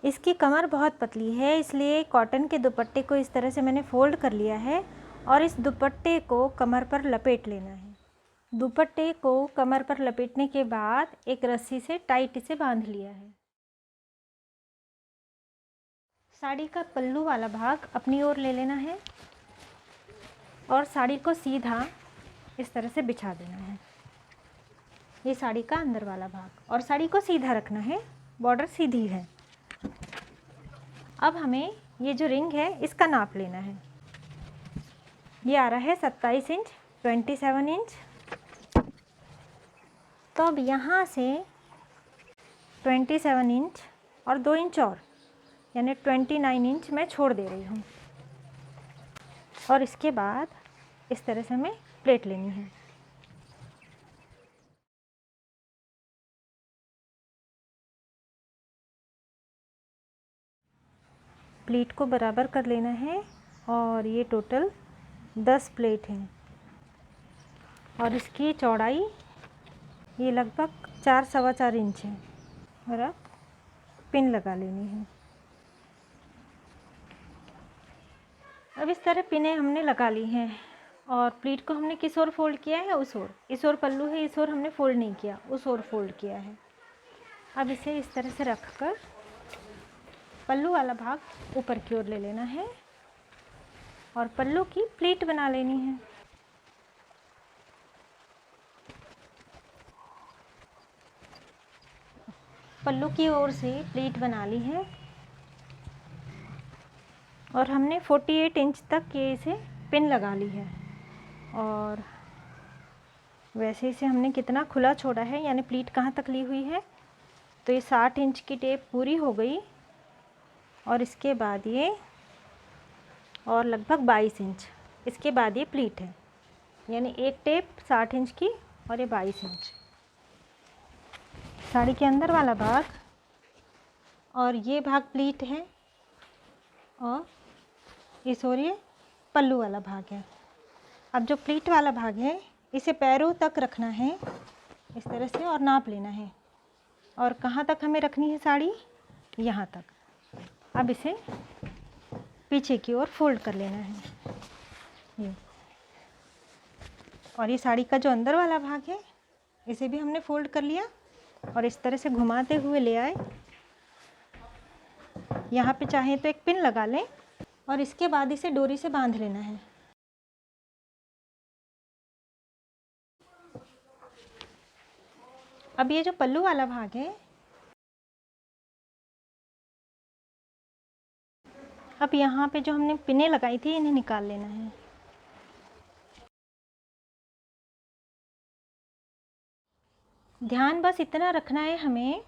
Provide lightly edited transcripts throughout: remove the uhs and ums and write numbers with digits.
इसकी कमर बहुत पतली है, इसलिए कॉटन के दुपट्टे को इस तरह से मैंने फ़ोल्ड कर लिया है और इस दुपट्टे को कमर पर लपेट लेना है। दुपट्टे को कमर पर लपेटने के बाद एक रस्सी से टाइट इसे बांध लिया है। साड़ी का पल्लू वाला भाग अपनी ओर ले लेना है और साड़ी को सीधा इस तरह से बिछा देना है। ये साड़ी का अंदर वाला भाग, और साड़ी को सीधा रखना है, बॉर्डर सीधी है। अब हमें ये जो रिंग है इसका नाप लेना है। ये आ रहा है 27 इंच 27 इंच। तो अब यहाँ से 27 इंच और 2 इंच और, यानी 29 इंच मैं छोड़ दे रही हूँ। और इसके बाद इस तरह से हमें प्लेट लेनी है। प्लेट को बराबर कर लेना है और ये टोटल 10 प्लेट हैं और इसकी चौड़ाई ये लगभग 4 सवा 4 इंच है। और अब पिन लगा लेनी है। अब इस तरह पिनें हमने लगा ली हैं और प्लीट को हमने किस ओर फोल्ड किया है, उस ओर। इस ओर पल्लू है, इस ओर हमने फोल्ड नहीं किया, उस ओर फोल्ड किया है। अब इसे इस तरह से रखकर पल्लू वाला भाग ऊपर की ओर ले लेना है और पल्लू की प्लीट बना लेनी है। पल्लू की ओर से प्लीट बना ली है और हमने 48 इंच तक ये इसे पिन लगा ली है। और वैसे इसे हमने कितना खुला छोड़ा है, यानी प्लीट कहाँ तक ली हुई है, तो ये 60 इंच की टेप पूरी हो गई। और इसके बाद ये और लगभग 22 इंच, इसके बाद ये प्लीट है, यानी एक टेप 60 इंच की और ये 22 इंच। साड़ी के अंदर वाला भाग और ये भाग प्लीट है और इस ओर ये पल्लू वाला भाग है। अब जो प्लीट वाला भाग है इसे पैरों तक रखना है इस तरह से और नाप लेना है। और कहाँ तक हमें रखनी है साड़ी, यहाँ तक। अब इसे पीछे की ओर फोल्ड कर लेना है ये। और ये साड़ी का जो अंदर वाला भाग है इसे भी हमने फोल्ड कर लिया और इस तरह से घुमाते हुए ले आए। यहाँ पे चाहे तो एक पिन लगा लें और इसके बाद इसे डोरी से बांध लेना है। अब ये जो पल्लू वाला भाग है, अब यहाँ पे जो हमने पिनें लगाई थी इन्हें निकाल लेना है। ध्यान बस इतना रखना है हमें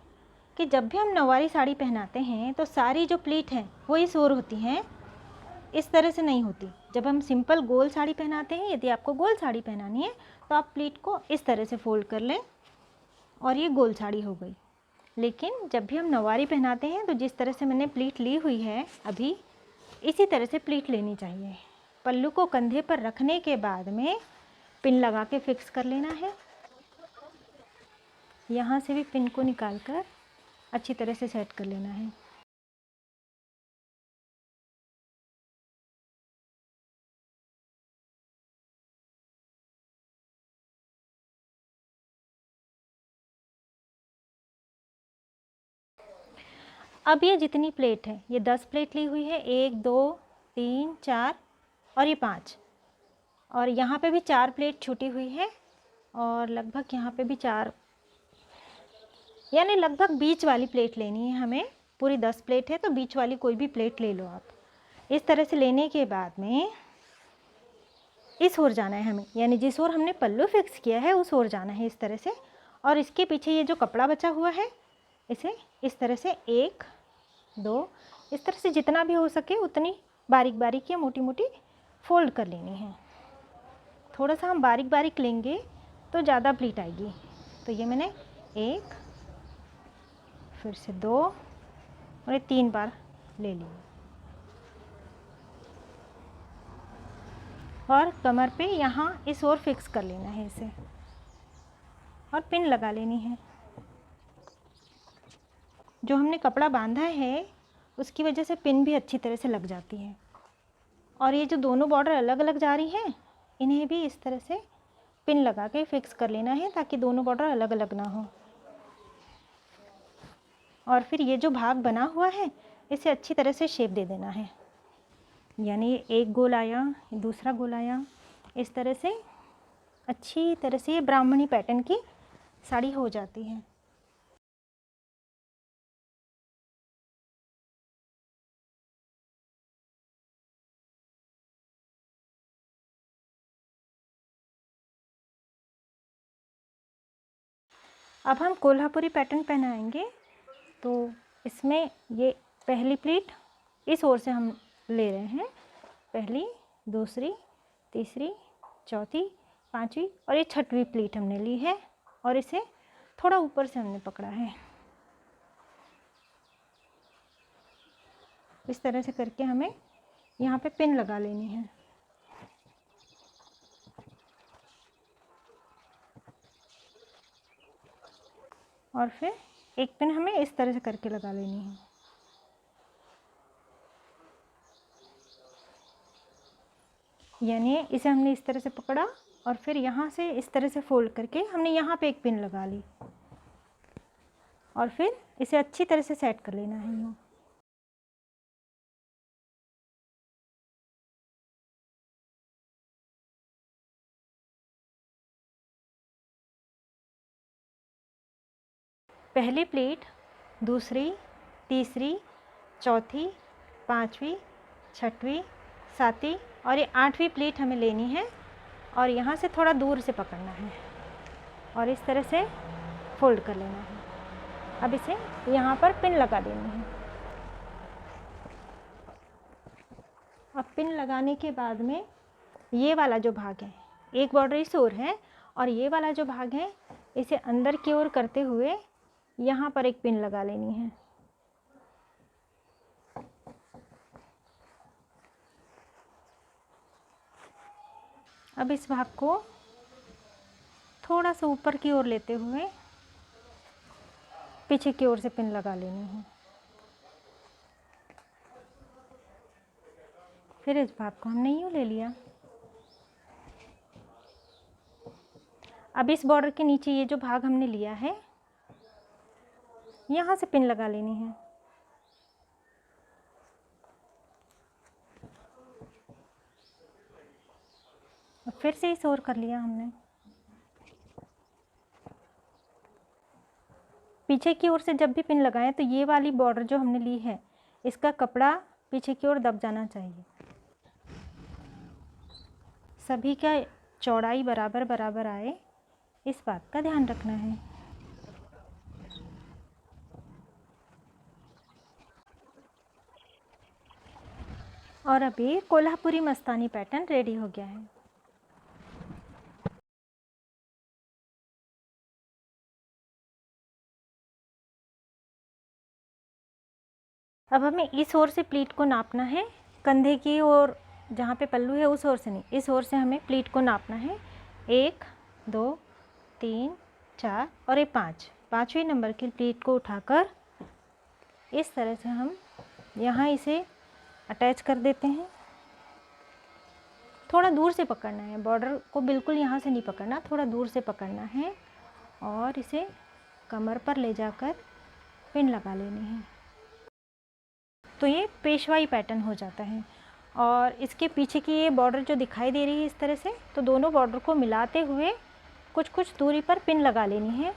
कि जब भी हम नौवारी साड़ी पहनाते हैं तो सारी जो प्लीट हैं वो इस ओर होती हैं, इस तरह से नहीं होती। जब हम सिंपल गोल साड़ी पहनाते हैं, यदि आपको गोल साड़ी पहनानी है तो आप प्लीट को इस तरह से फोल्ड कर लें और ये गोल साड़ी हो गई। लेकिन जब भी हम नौवारी पहनाते हैं तो जिस तरह से मैंने प्लीट ली हुई है अभी, इसी तरह से प्लीट लेनी चाहिए। पल्लू को कंधे पर रखने के बाद में पिन लगा के फिक्स कर लेना है। यहाँ से भी पिन को निकाल कर अच्छी तरह से सेट कर लेना है। अब ये जितनी प्लेट है, ये 10 प्लेट ली हुई है, 1 2 3 4 और ये 5, और यहाँ पे भी 4 प्लेट छूटी हुई है और लगभग यहाँ पे भी 4, यानी लगभग बीच वाली प्लेट लेनी है हमें। पूरी 10 प्लेट है तो बीच वाली कोई भी प्लेट ले लो आप। इस तरह से लेने के बाद में इस ओर जाना है हमें, यानी जिस ओर हमने पल्लू फिक्स किया है उस ओर जाना है इस तरह से। और इसके पीछे ये जो कपड़ा बचा हुआ है इसे इस तरह से 1 2 इस तरह से जितना भी हो सके उतनी बारीक बारीक या मोटी मोटी फोल्ड कर लेनी है। थोड़ा सा हम बारीक बारीक लेंगे तो ज़्यादा प्लीट आएगी। तो ये मैंने 1 फिर से 2 और ये 3 बार ले ली और कमर पे यहाँ इस ओर फिक्स कर लेना है इसे और पिन लगा लेनी है। जो हमने कपड़ा बांधा है उसकी वजह से पिन भी अच्छी तरह से लग जाती है। और ये जो दोनों बॉर्डर अलग अलग जा रही हैं, इन्हें भी इस तरह से पिन लगा के फिक्स कर लेना है ताकि दोनों बॉर्डर अलग अलग ना हो। और फिर ये जो भाग बना हुआ है इसे अच्छी तरह से शेप दे देना है, यानी एक गोल आया, दूसरा गोल आया, इस तरह से अच्छी तरह से ये ब्राह्मणी पैटर्न की साड़ी हो जाती है। अब हम कोल्हापुरी पैटर्न पहनाएंगे, तो इसमें ये पहली प्लीट इस ओर से हम ले रहे हैं, पहली, दूसरी, तीसरी, चौथी, पांचवी और ये छठवीं प्लीट हमने ली है और इसे थोड़ा ऊपर से हमने पकड़ा है। इस तरह से करके हमें यहाँ पे पिन लगा लेनी है। और फिर एक पिन हमें इस तरह से करके लगा लेनी है। यानी इसे हमने इस तरह से पकड़ा और फिर यहाँ से इस तरह से फोल्ड करके हमने यहाँ पे एक पिन लगा ली और फिर इसे अच्छी तरह से सेट कर लेना है यूँ। पहली प्लेट, दूसरी, तीसरी, चौथी, पांचवी, छठवीं, सातवीं और ये आठवीं प्लेट हमें लेनी है और यहाँ से थोड़ा दूर से पकड़ना है और इस तरह से फोल्ड कर लेना है। अब इसे यहाँ पर पिन लगा देनी है। अब पिन लगाने के बाद में ये वाला जो भाग है, एक बॉर्डर इस ओर है और ये वाला जो भाग है इसे अंदर की ओर करते हुए यहाँ पर एक पिन लगा लेनी है। अब इस भाग को थोड़ा सा ऊपर की ओर लेते हुए पीछे की ओर से पिन लगा लेनी है। फिर इस भाग को हमने यूँ ले लिया। अब इस बॉर्डर के नीचे ये जो भाग हमने लिया है यहाँ से पिन लगा लेनी है। और फिर से इस ओर कर लिया हमने। पीछे की ओर से जब भी पिन लगाएं तो ये वाली बॉर्डर जो हमने ली है इसका कपड़ा पीछे की ओर दब जाना चाहिए। सभी का चौड़ाई बराबर बराबर आए, इस बात का ध्यान रखना है। और अभी कोल्हापुरी मस्तानी पैटर्न रेडी हो गया है। अब हमें इस ओर से प्लीट को नापना है, कंधे की ओर जहाँ पे पल्लू है उस ओर से नहीं, इस ओर से हमें प्लीट को नापना है। 1 2 3 4 और ये 5, पाँचवीं नंबर की प्लीट को उठाकर इस तरह से हम यहाँ इसे अटैच कर देते हैं। थोड़ा दूर से पकड़ना है, बॉर्डर को बिल्कुल यहाँ से नहीं पकड़ना, थोड़ा दूर से पकड़ना है और इसे कमर पर ले जाकर पिन लगा लेनी है। तो ये पेशवाई पैटर्न हो जाता है। और इसके पीछे की ये बॉर्डर जो दिखाई दे रही है इस तरह से, तो दोनों बॉर्डर को मिलाते हुए कुछ कुछ दूरी पर पिन लगा लेनी है।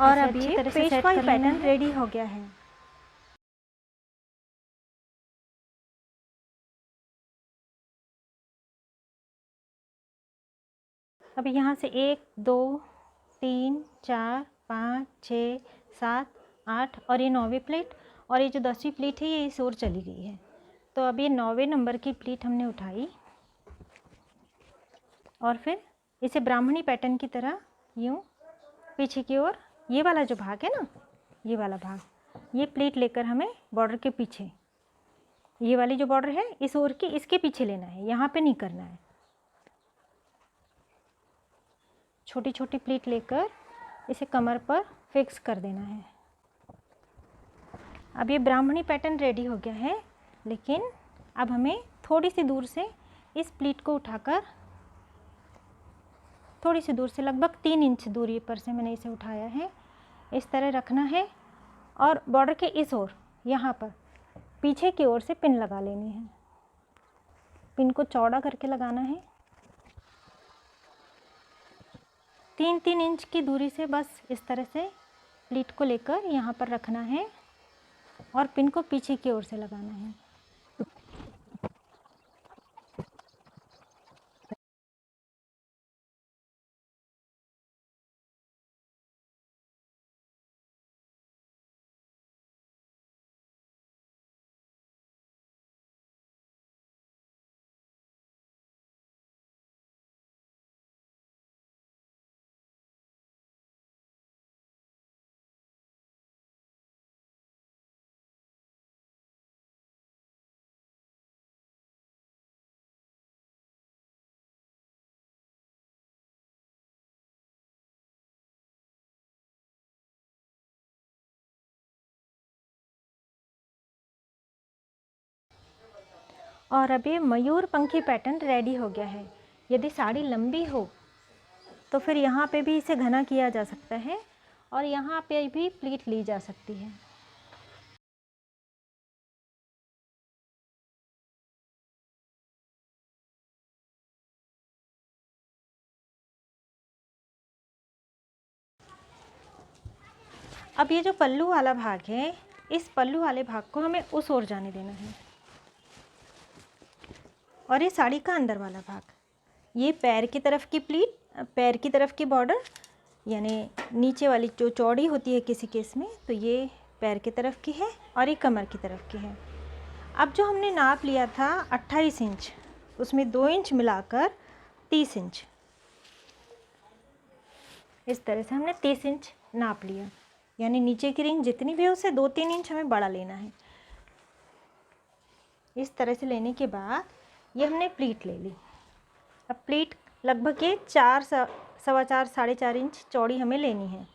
और अब ये पेशवाई पैटर्न रेडी हो गया है। अब यहाँ से 1 2 3 4 5 6 7 8 और ये 9वीं प्लेट और ये जो 10वीं प्लेट है ये इस ओर चली गई है। तो अब ये 9वें नंबर की प्लेट हमने उठाई और फिर इसे ब्राह्मणी पैटर्न की तरह यूँ पीछे की ओर, ये वाला जो भाग है ना, ये वाला भाग, ये प्लेट लेकर हमें बॉर्डर के पीछे, ये वाली जो बॉर्डर है इस ओर की, इसके पीछे लेना है, यहाँ पे नहीं करना है। छोटी छोटी प्लेट लेकर इसे कमर पर फिक्स कर देना है। अब ये ब्राह्मणी पैटर्न रेडी हो गया है, लेकिन अब हमें थोड़ी सी दूर से इस प्लीट को उठाकर, थोड़ी सी दूर से लगभग 3 इंच दूरी पर से मैंने इसे उठाया है, इस तरह रखना है और बॉर्डर के इस ओर यहाँ पर पीछे की ओर से पिन लगा लेनी है। पिन को चौड़ा करके लगाना है, 3-3 इंच की दूरी से बस इस तरह से प्लीट को लेकर यहाँ पर रखना है और पिन को पीछे की ओर से लगाना है। और अब ये मयूर पंखी पैटर्न रेडी हो गया है। यदि साड़ी लंबी हो तो फिर यहाँ पे भी इसे घना किया जा सकता है और यहाँ पे भी प्लीट ली जा सकती है। अब ये जो पल्लू वाला भाग है, इस पल्लू वाले भाग को हमें उस ओर जाने देना है और ये साड़ी का अंदर वाला भाग, ये पैर की तरफ की प्लीट, पैर की तरफ की बॉर्डर, यानी नीचे वाली जो चौड़ी होती है किसी केस में, तो ये पैर की तरफ की है और ये कमर की तरफ की है। अब जो हमने नाप लिया था 28 इंच, उसमें 2 इंच मिलाकर 30 इंच, इस तरह से हमने 30 इंच नाप लिया, यानी नीचे की रिंग जितनी भी है उससे 2-3 इंच हमें बड़ा लेना है। इस तरह से लेने के बाद ये हमने प्लीट ले ली। अब प्लीट लगभग ये 4 सवा 4 साढ़े 4 इंच चौड़ी हमें लेनी है।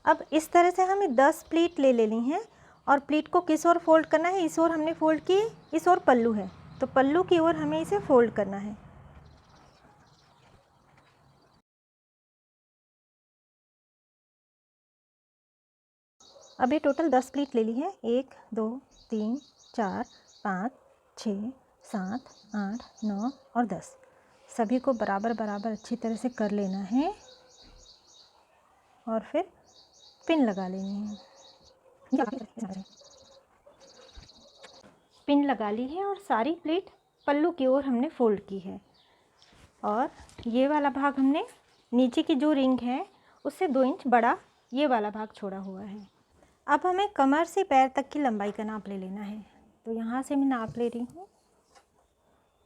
अब इस तरह से हमें 10 प्लीट ले लेनी है और प्लीट को किस ओर फोल्ड करना है, इस ओर हमने फोल्ड की, इस ओर पल्लू है तो पल्लू की ओर हमें इसे फोल्ड करना है। अब ये टोटल 10 प्लीट ले ली है, 1 2 3 4 5 6 7 8 9 और 10, सभी को बराबर बराबर अच्छी तरह से कर लेना है और फिर पिन लगा लेनी है। पिन लगा ली है और सारी प्लेट पल्लू की ओर हमने फोल्ड की है और ये वाला भाग हमने नीचे की जो रिंग है उससे 2 इंच बड़ा ये वाला भाग छोड़ा हुआ है। अब हमें कमर से पैर तक की लंबाई का नाप ले लेना है, तो यहाँ से मैं नाप ले रही हूँ,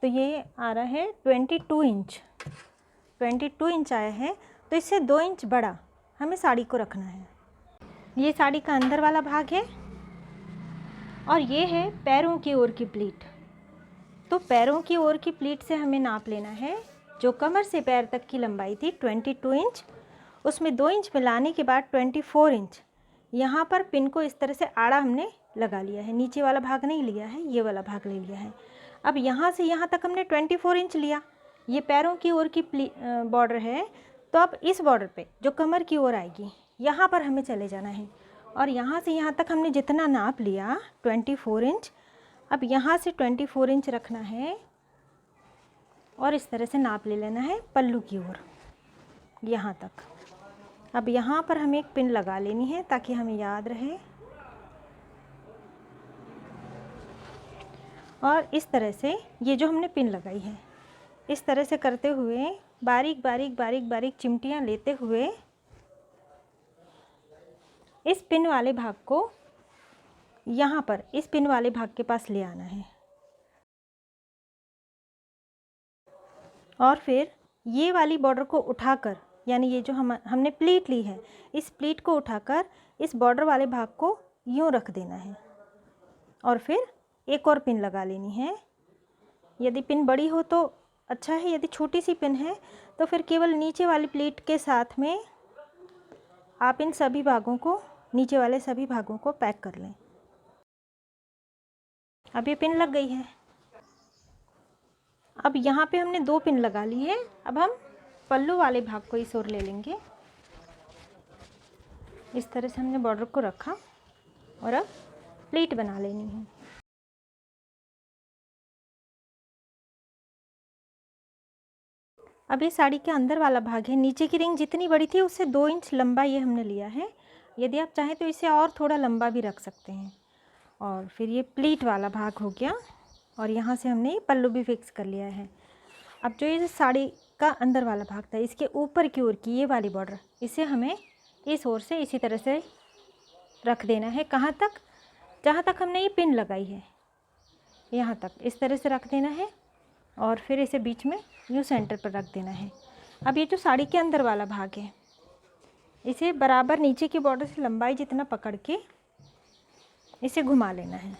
तो ये आ रहा है 22 इंच। 22 इंच आया है, तो इससे 2 इंच बड़ा हमें साड़ी को रखना है। ये साड़ी का अंदर वाला भाग है और ये है पैरों की ओर की प्लीट, तो पैरों की ओर की प्लीट से हमें नाप लेना है। जो कमर से पैर तक की लंबाई थी 22 इंच, उसमें 2 इंच मिलाने के बाद 24 इंच यहाँ पर पिन को इस तरह से आड़ा हमने लगा लिया है, नीचे वाला भाग नहीं लिया है, ये वाला भाग ले लिया है। अब यहाँ से यहाँ तक हमने 24 इंच लिया, ये पैरों की ओर की बॉर्डर है, तो अब इस बॉर्डर पे जो कमर की ओर आएगी यहाँ पर हमें चले जाना है और यहाँ से यहाँ तक हमने जितना नाप लिया 24 इंच, अब यहाँ से 24 इंच रखना है और इस तरह से नाप ले लेना है पल्लू की ओर यहाँ तक। अब यहाँ पर हमें एक पिन लगा लेनी है ताकि हमें याद रहे और इस तरह से ये जो हमने पिन लगाई है इस तरह से करते हुए बारीक बारीक बारीक बारीक चिमटियाँ लेते हुए इस पिन वाले भाग को यहाँ पर इस पिन वाले भाग के पास ले आना है और फिर ये वाली बॉर्डर को उठाकर, यानी ये जो हमने प्लीट ली है, इस प्लीट को उठाकर इस बॉर्डर वाले भाग को यूँ रख देना है और फिर एक और पिन लगा लेनी है। यदि पिन बड़ी हो तो अच्छा है, यदि छोटी सी पिन है तो फिर केवल नीचे वाली प्लीट के साथ में आप इन सभी भागों को नीचे वाले सभी भागों को पैक कर लें। अब ये पिन लग गई है। अब यहाँ पे हमने 2 पिन लगा ली है। अब हम पल्लू वाले भाग को इस ओर ले लेंगे। इस तरह से हमने बॉर्डर को रखा और अब प्लीट बना लेनी है। अब ये साड़ी के अंदर वाला भाग है। नीचे की रिंग जितनी बड़ी थी उससे 2 इंच लंबा ये हमने लिया है। यदि आप चाहें तो इसे और थोड़ा लंबा भी रख सकते हैं। और फिर ये प्लीट वाला भाग हो गया और यहाँ से हमने ये पल्लू भी फिक्स कर लिया है। अब जो ये साड़ी का अंदर वाला भाग था, इसके ऊपर की ओर की ये वाली बॉर्डर, इसे हमें इस ओर से इसी तरह से रख देना है। कहाँ तक? जहाँ तक हमने ये पिन लगाई है, यहाँ तक इस तरह से रख देना है और फिर इसे बीच में यूँ सेंटर पर रख देना है। अब ये जो साड़ी के अंदर वाला भाग है, इसे बराबर नीचे की बॉर्डर से लंबाई जितना पकड़ के इसे घुमा लेना है।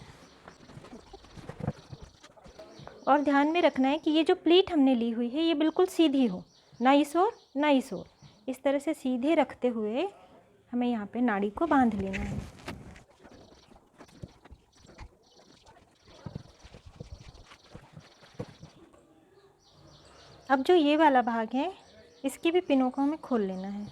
और ध्यान में रखना है कि ये जो प्लीट हमने ली हुई है ये बिल्कुल सीधी हो, ना इस ओर ना इस ओर। इस तरह से सीधे रखते हुए हमें यहाँ पे नाड़ी को बांध लेना है। अब जो ये वाला भाग है, इसकी भी पिनों को हमें खोल लेना है।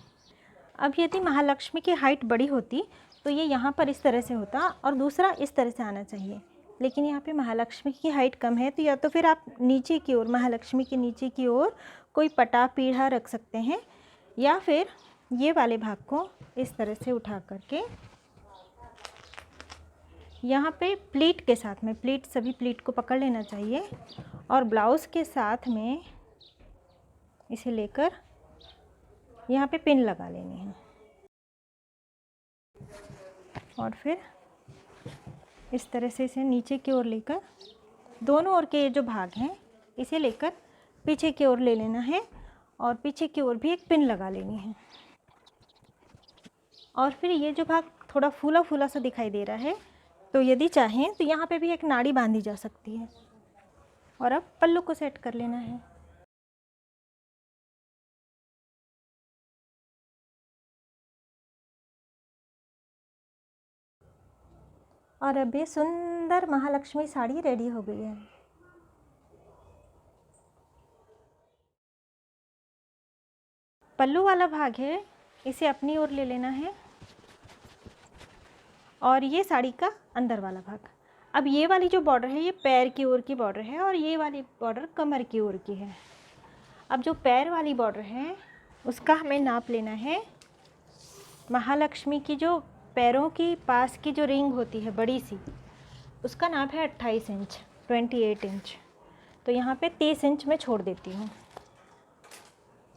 अब यदि महालक्ष्मी की हाइट बड़ी होती तो ये यहाँ पर इस तरह से होता और दूसरा इस तरह से आना चाहिए, लेकिन यहाँ पे महालक्ष्मी की हाइट कम है, तो या तो फिर आप नीचे की ओर, महालक्ष्मी के नीचे की ओर कोई पटा पीढ़ा रख सकते हैं, या फिर ये वाले भाग को इस तरह से उठा करके यहाँ पे प्लीट के साथ में, प्लीट सभी प्लीट को पकड़ लेना चाहिए और ब्लाउज़ के साथ में इसे लेकर यहाँ पे पिन लगा लेनी है। और फिर इस तरह से इसे नीचे की ओर लेकर दोनों ओर के ये जो भाग हैं इसे लेकर पीछे की ओर ले लेना है और पीछे की ओर भी एक पिन लगा लेनी है। और फिर ये जो भाग थोड़ा फूला फूला सा दिखाई दे रहा है, तो यदि चाहें तो यहाँ पे भी एक नाड़ी बांधी जा सकती है। और अब पल्लू को सेट कर लेना है। और अब ये सुंदर महालक्ष्मी साड़ी रेडी हो गई है। पल्लू वाला भाग है, इसे अपनी ओर ले लेना है और ये साड़ी का अंदर वाला भाग। अब ये वाली जो बॉर्डर है ये पैर की ओर की बॉर्डर है और ये वाली बॉर्डर कमर की ओर की है। अब जो पैर वाली बॉर्डर है उसका हमें नाप लेना है। महालक्ष्मी की जो पैरों की पास की जो रिंग होती है बड़ी सी, उसका नाप है 28 इंच, 28 इंच। तो यहाँ पे 30 इंच मैं छोड़ देती हूँ,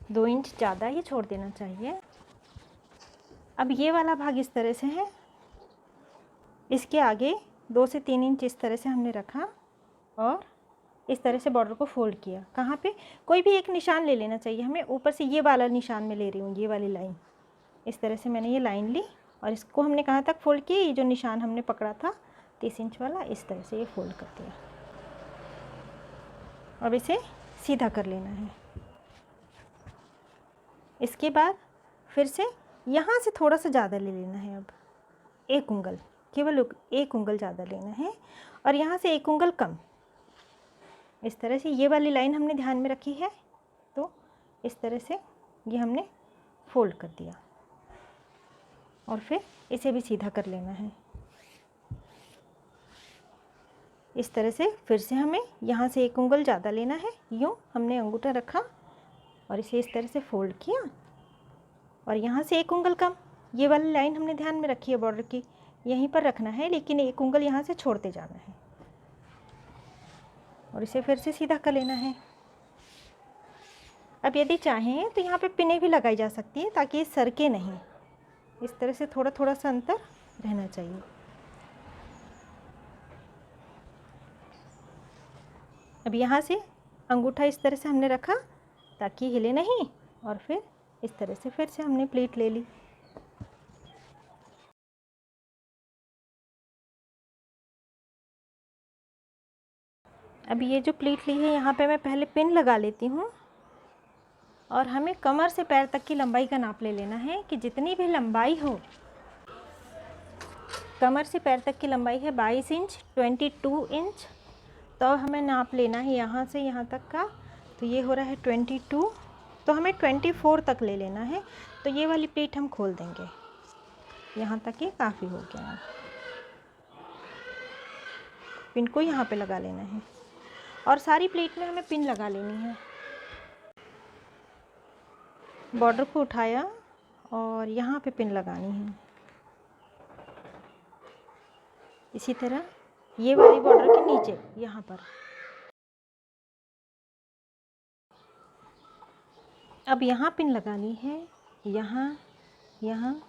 2 इंच ज़्यादा ही छोड़ देना चाहिए। अब ये वाला भाग इस तरह से है, इसके आगे 2 से 3 इंच इस तरह से हमने रखा और इस तरह से बॉर्डर को फोल्ड किया। कहाँ पे? कोई भी एक निशान ले लेना चाहिए हमें। ऊपर से ये वाला निशान मैं ले रही हूँ, ये वाली लाइन। इस तरह से मैंने ये लाइन ली और इसको हमने कहाँ तक फोल्ड किया? ये जो निशान हमने पकड़ा था 30 इंच वाला, इस तरह से ये फोल्ड कर दिया। अब इसे सीधा कर लेना है। इसके बाद फिर से यहाँ से थोड़ा सा ज़्यादा ले लेना है। अब 1 उंगल, केवल 1 उंगल ज़्यादा लेना है और यहाँ से 1 उंगल कम। इस तरह से ये वाली लाइन हमने ध्यान में रखी है, तो इस तरह से ये हमने फोल्ड कर दिया और फिर इसे भी सीधा कर लेना है। इस तरह से फिर से हमें यहाँ से 1 उंगल ज़्यादा लेना है। यूँ हमने अंगूठा रखा और इसे इस तरह से फोल्ड किया और यहाँ से 1 उंगल कम। ये वाली लाइन हमने ध्यान में रखी है बॉर्डर की, यहीं पर रखना है, लेकिन 1 उंगल यहाँ से छोड़ते जाना है और इसे फिर से सीधा कर लेना है। अब यदि चाहें तो यहाँ पे पिनें भी लगाई जा सकती हैं ताकि ये सरके नहीं। इस तरह से थोड़ा थोड़ा सा अंतर रहना चाहिए। अब यहाँ से अंगूठा इस तरह से हमने रखा ताकि हिले नहीं और फिर इस तरह से फिर से हमने प्लीट ले ली। अब ये जो प्लीट ली है यहाँ पे मैं पहले पिन लगा लेती हूँ और हमें कमर से पैर तक की लंबाई का नाप ले लेना है कि जितनी भी लंबाई हो कमर से पैर तक की लंबाई है 22 इंच, 22 इंच। तो अब हमें नाप लेना है यहाँ से यहाँ तक का, तो ये हो रहा है 22, तो हमें 24 तक ले लेना है। तो ये वाली प्लेट हम खोल देंगे, यहाँ तक ये काफ़ी हो गया। पिन को यहाँ पे लगा लेना है और सारी प्लेट में हमें पिन लगा लेनी है। बॉर्डर को उठाया और यहाँ पे पिन लगानी है। इसी तरह ये वाली बॉर्डर के नीचे यहाँ पर। अब यहाँ पिन लगानी है, यहाँ यहाँ,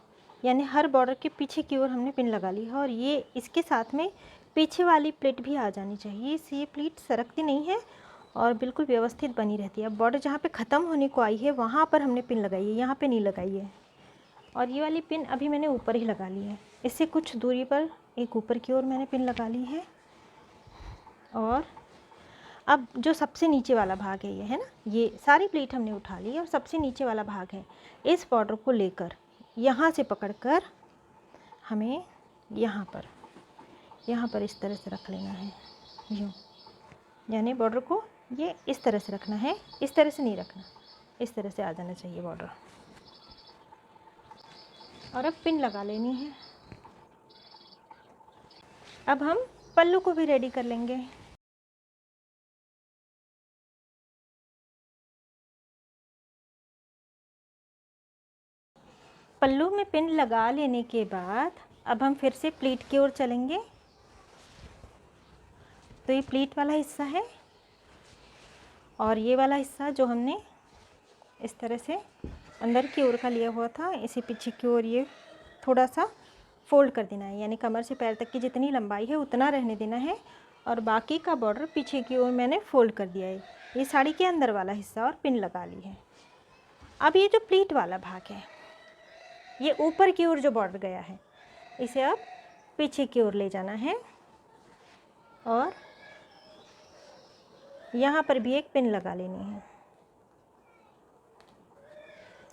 यानी हर बॉर्डर के पीछे की ओर हमने पिन लगा ली है। और ये इसके साथ में पीछे वाली प्लेट भी आ जानी चाहिए, इससे ये प्लेट सरकती नहीं है और बिल्कुल व्यवस्थित बनी रहती है। अब बॉर्डर जहाँ पे ख़त्म होने को आई है वहाँ पर हमने पिन लगाई है, यहाँ पे नहीं लगाई है। और ये वाली पिन अभी मैंने ऊपर ही लगा ली है, इससे कुछ दूरी पर एक ऊपर की ओर मैंने पिन लगा ली है। और अब जो सबसे नीचे वाला भाग है ये है ना, ये सारी प्लेट हमने उठा ली और सबसे नीचे वाला भाग है, इस बॉर्डर को लेकर यहाँ से पकड़कर हमें यहाँ पर इस तरह से रख लेना है, यूँ। यानी बॉर्डर को ये इस तरह से रखना है, इस तरह से नहीं रखना, इस तरह से आ जाना चाहिए बॉर्डर। और अब पिन लगा लेनी है। अब हम पल्लू को भी रेडी कर लेंगे। पल्लू में पिन लगा लेने के बाद अब हम फिर से प्लीट की ओर चलेंगे। तो ये प्लीट वाला हिस्सा है और ये वाला हिस्सा जो हमने इस तरह से अंदर की ओर का लिया हुआ था, इसे पीछे की ओर ये थोड़ा सा फोल्ड कर देना है। यानी कमर से पैर तक की जितनी लंबाई है उतना रहने देना है और बाकी का बॉर्डर पीछे की ओर मैंने फोल्ड कर दिया है। ये साड़ी के अंदर वाला हिस्सा और पिन लगा ली है। अब ये जो प्लीट वाला भाग है, ये ऊपर की ओर जो बॉर्डर गया है, इसे अब पीछे की ओर ले जाना है और यहाँ पर भी एक पिन लगा लेनी है।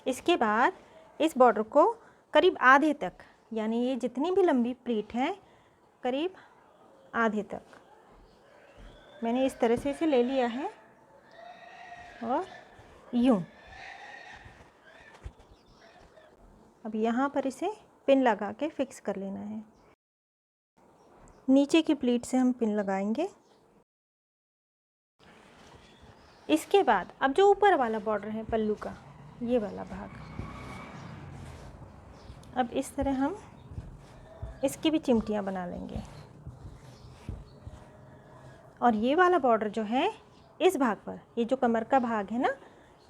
इसके बाद इस बॉर्डर को करीब आधे तक, यानी ये जितनी भी लंबी प्लीट है करीब आधे तक मैंने इस तरह से इसे ले लिया है और यूँ अब यहाँ पर इसे पिन लगा के फिक्स कर लेना है। नीचे की प्लीट से हम पिन लगाएंगे। इसके बाद अब जो ऊपर वाला बॉर्डर है पल्लू का, ये वाला भाग, अब इस तरह हम इसकी भी चिमटियाँ बना लेंगे और ये वाला बॉर्डर जो है इस भाग पर, ये जो कमर का भाग है ना,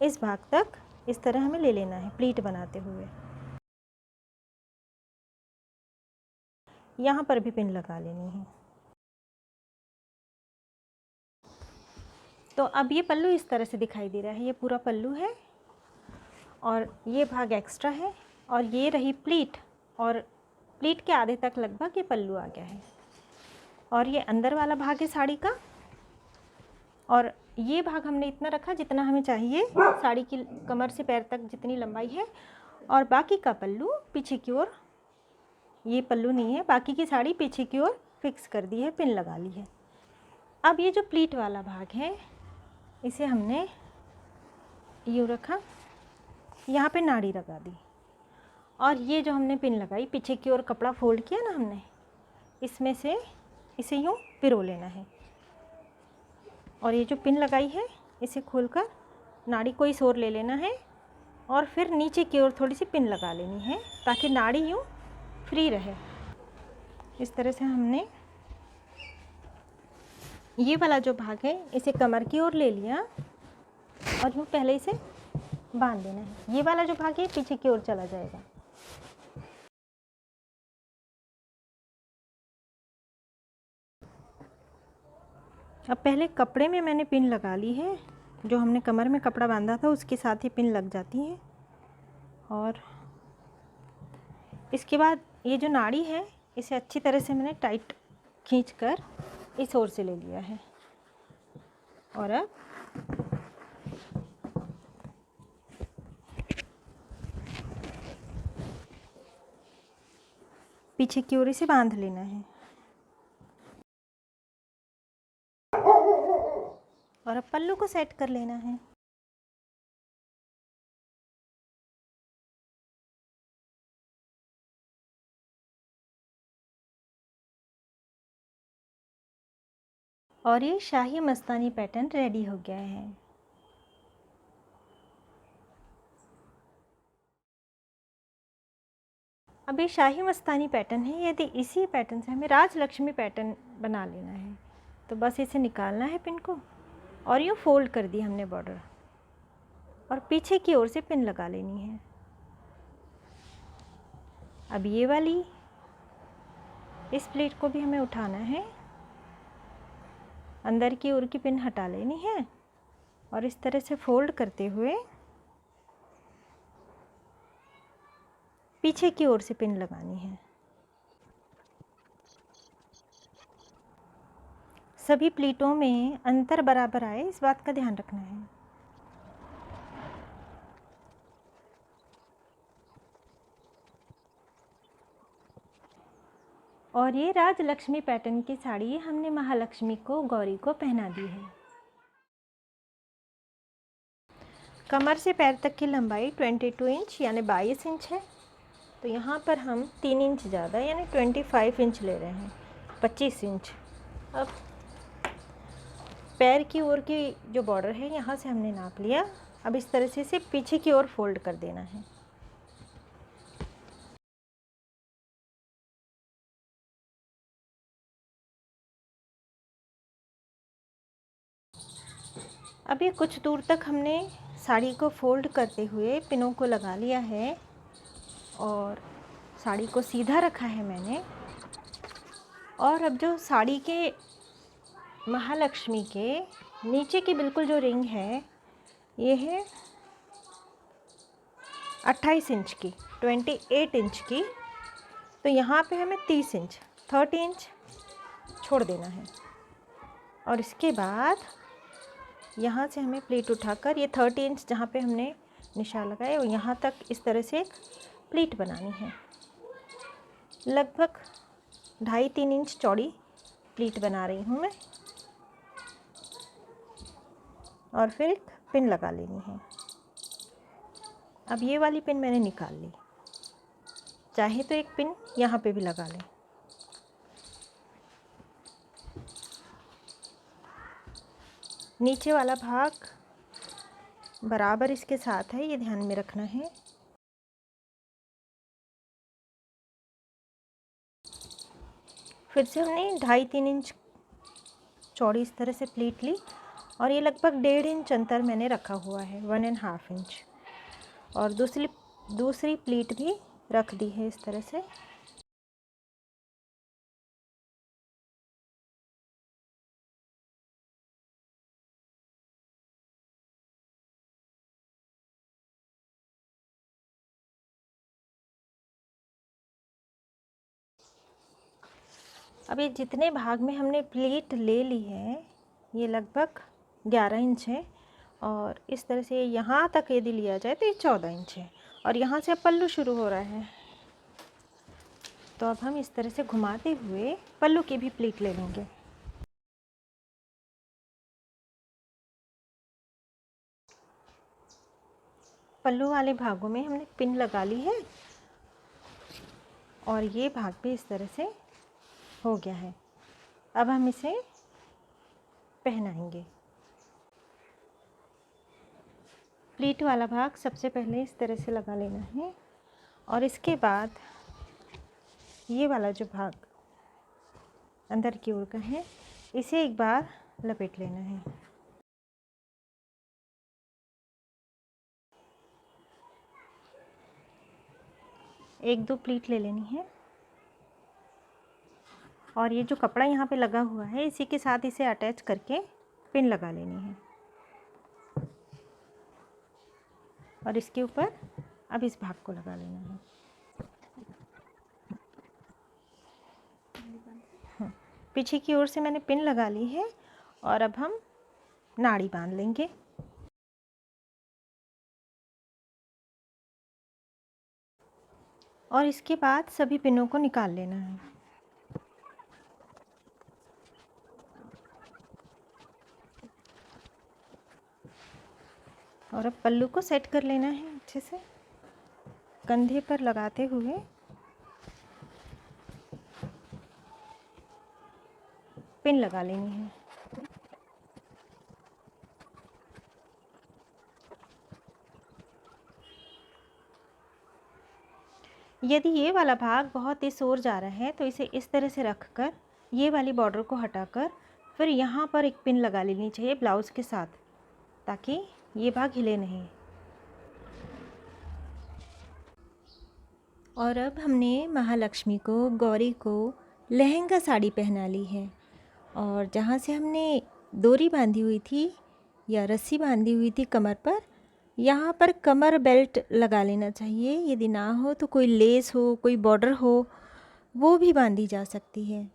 इस भाग तक इस तरह हमें ले लेना है प्लीट बनाते हुए। यहाँ पर भी पिन लगा लेनी है। तो अब ये पल्लू इस तरह से दिखाई दे रहा है, ये पूरा पल्लू है और ये भाग एक्स्ट्रा है और ये रही प्लीट, और प्लीट के आधे तक लगभग ये पल्लू आ गया है। और ये अंदर वाला भाग है साड़ी का, और ये भाग हमने इतना रखा जितना हमें चाहिए साड़ी की कमर से पैर तक जितनी लंबाई है, और बाकी का पल्लू पीछे की ओर, ये पल्लू नहीं है, बाकी की साड़ी पीछे की ओर फिक्स कर दी है, पिन लगा ली है। अब ये जो प्लीट वाला भाग है इसे हमने यूँ रखा, यहाँ पे नाड़ी लगा दी और ये जो हमने पिन लगाई पीछे की ओर कपड़ा फोल्ड किया ना हमने, इसमें से इसे यूँ पिरो लेना है और ये जो पिन लगाई है इसे खोलकर नाड़ी को इस ओर ले लेना है और फिर नीचे की ओर थोड़ी सी पिन लगा लेनी है ताकि नाड़ी यूँ फ्री रहे। इस तरह से हमने ये वाला जो भाग है इसे कमर की ओर ले लिया और यूँ पहले इसे बांध देना है। ये वाला जो भाग है पीछे की ओर चला जाएगा। अब पहले कपड़े में मैंने पिन लगा ली है, जो हमने कमर में कपड़ा बांधा था उसके साथ ही पिन लग जाती है। और इसके बाद ये जो नाड़ी है इसे अच्छी तरह से मैंने टाइट खींचकर इस ओर से ले लिया है और अब पीछे की ओर इसे बांध लेना है और अब पल्लू को सेट कर लेना है। और ये शाही मस्तानी पैटर्न रेडी हो गया है। अब ये शाही मस्तानी पैटर्न है, यदि इसी पैटर्न से हमें राजलक्ष्मी पैटर्न बना लेना है तो बस इसे निकालना है पिन को और यूँ फोल्ड कर दी हमने बॉर्डर और पीछे की ओर से पिन लगा लेनी है। अब ये वाली इस प्लेट को भी हमें उठाना है, अंदर की ओर की पिन हटा लेनी है और इस तरह से फोल्ड करते हुए पीछे की ओर से पिन लगानी है। सभी प्लेटों में अंतर बराबर आए इस बात का ध्यान रखना है। और ये राजलक्ष्मी पैटर्न की साड़ी हमने महालक्ष्मी को, गौरी को पहना दी है। कमर से पैर तक की लंबाई 22 इंच यानी 22 इंच है, तो यहाँ पर हम 3 इंच ज़्यादा यानी 25 इंच ले रहे हैं, 25 इंच। अब पैर की ओर की जो बॉर्डर है यहाँ से हमने नाप लिया। अब इस तरह से इसे पीछे की ओर फोल्ड कर देना है। अब ये कुछ दूर तक हमने साड़ी को फोल्ड करते हुए पिनों को लगा लिया है और साड़ी को सीधा रखा है मैंने। और अब जो साड़ी के महालक्ष्मी के नीचे की बिल्कुल जो रिंग है ये है 28 इंच की, 28 इंच की, तो यहाँ पे हमें 30 इंच 30 इंच छोड़ देना है। और इसके बाद यहाँ से हमें प्लीट उठाकर ये 30 इंच जहाँ पे हमने निशान लगाया और यहाँ तक इस तरह से एक प्लीट बनानी है। लगभग 2.5-3 इंच चौड़ी प्लीट बना रही हूँ मैं और फिर एक पिन लगा लेनी है। अब ये वाली पिन मैंने निकाल ली, चाहे तो एक पिन यहाँ पे भी लगा लें। नीचे वाला भाग बराबर इसके साथ है, ये ध्यान में रखना है। फिर से हमने 2.5-3 इंच चौड़ी इस तरह से प्लीट ली और ये लगभग 1.5 इंच अंतर मैंने रखा हुआ है, 1.5 इंच। और दूसरी प्लीट भी रख दी है इस तरह से। अब ये जितने भाग में हमने प्लीट ले ली है ये लगभग 11 इंच है और इस तरह से यहाँ तक यदि लिया जाए तो ये 14 इंच है और यहाँ से अब पल्लू शुरू हो रहा है। तो अब हम इस तरह से घुमाते हुए पल्लू की भी प्लीट ले लेंगे। पल्लू वाले भागों में हमने पिन लगा ली है और ये भाग भी इस तरह से हो गया है। अब हम इसे पहनाएंगे। प्लीट वाला भाग सबसे पहले इस तरह से लगा लेना है और इसके बाद ये वाला जो भाग अंदर की ओर का है इसे एक बार लपेट लेना है। एक दो प्लीट ले लेनी है और ये जो कपड़ा यहाँ पे लगा हुआ है इसी के साथ इसे अटैच करके पिन लगा लेनी है और इसके ऊपर अब इस भाग को लगा लेना है। पीछे की ओर से मैंने पिन लगा ली है और अब हम नाड़ी बांध लेंगे। और इसके बाद सभी पिनों को निकाल लेना है। और अब पल्लू को सेट कर लेना है अच्छे से, कंधे पर लगाते हुए पिन लगा लेनी है। यदि ये वाला भाग बहुत ही सोर जा रहा है तो इसे इस तरह से रखकर ये वाली बॉर्डर को हटाकर फिर यहाँ पर एक पिन लगा लेनी चाहिए ब्लाउज़ के साथ, ताकि ये भाग हिले नहीं। और अब हमने महालक्ष्मी को, गौरी को लहंगा साड़ी पहना ली है। और जहाँ से हमने डोरी बांधी हुई थी या रस्सी बांधी हुई थी कमर पर, यहाँ पर कमर बेल्ट लगा लेना चाहिए। यदि ना हो तो कोई लेस हो, कोई बॉर्डर हो, वो भी बांधी जा सकती है।